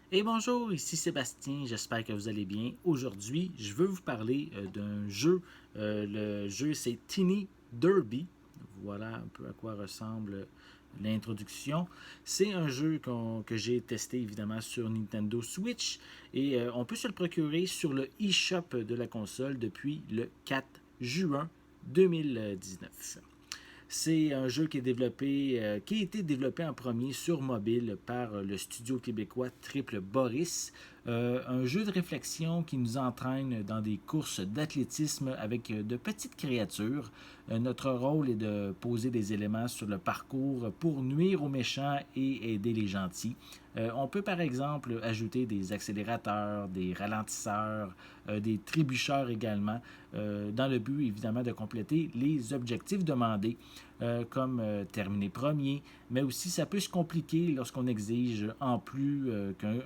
Et bonjour, ici Sébastien, j'espère que vous allez bien. Aujourd'hui, je veux vous parler d'un jeu. Le jeu, c'est Teeny Derby. Voilà un peu à quoi ressemble l'introduction. C'est un jeu que j'ai testé évidemment sur Nintendo Switch et on peut se le procurer sur le eShop de la console depuis le 4 juin 2019. C'est un jeu qui a été développé en premier sur mobile par le studio québécois Triple Boris. Un jeu de réflexion qui nous entraîne dans des courses d'athlétisme avec de petites créatures. Notre rôle est de poser des éléments sur le parcours pour nuire aux méchants et aider les gentils. On peut par exemple ajouter des accélérateurs, des ralentisseurs, des trébucheurs également, dans le but évidemment de compléter les objectifs demandés, comme terminer premier, mais aussi ça peut se compliquer lorsqu'on exige en plus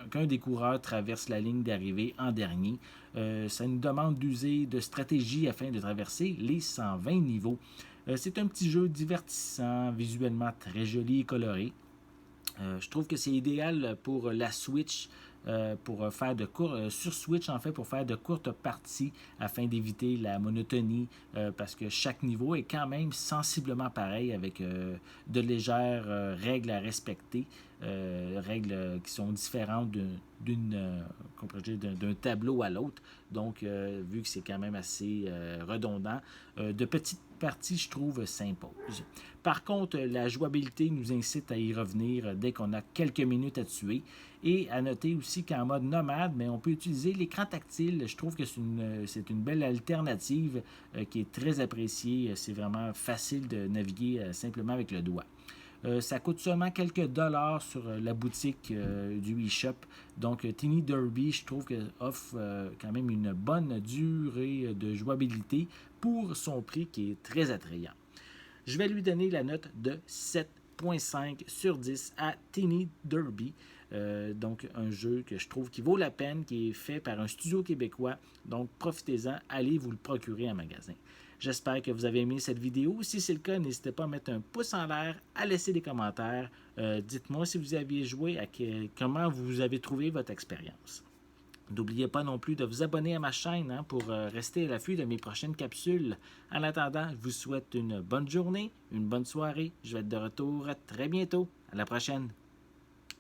qu'un des coureurs traverse la ligne d'arrivée en dernier. Ça nous demande d'user de stratégies afin de traverser les 120 niveaux. C'est un petit jeu divertissant, visuellement très joli et coloré. Je trouve que c'est idéal pour la Switch, pour faire sur Switch en fait, pour faire de courtes parties afin d'éviter la monotonie, parce que chaque niveau est quand même sensiblement pareil avec de légères règles à respecter, règles qui sont différentes d'un tableau à l'autre. Donc, vu que c'est quand même assez redondant, de petites parties, je trouve, s'imposent. Par contre, la jouabilité nous incite à y revenir dès qu'on a quelques minutes à tuer. Et à noter aussi qu'en mode nomade, mais on peut utiliser l'écran tactile. Je trouve que c'est une belle alternative qui est très appréciée. C'est vraiment facile de naviguer simplement avec le doigt. Ça coûte seulement quelques dollars sur la boutique du eShop. Donc, Teeny Derby, je trouve que offre quand même une bonne durée de jouabilité pour son prix qui est très attrayant. Je vais lui donner la note de 7,5 sur 10 à Teeny Derby. Donc, un jeu que je trouve qui vaut la peine, qui est fait par un studio québécois. Donc, profitez-en, allez vous le procurer en magasin. J'espère que vous avez aimé cette vidéo. Si c'est le cas, n'hésitez pas à mettre un pouce en l'air, à laisser des commentaires. Dites-moi si vous aviez joué, comment vous avez trouvé votre expérience. N'oubliez pas non plus de vous abonner à ma chaîne pour rester à l'affût de mes prochaines capsules. En attendant, je vous souhaite une bonne journée, une bonne soirée. Je vais être de retour très bientôt. À la prochaine.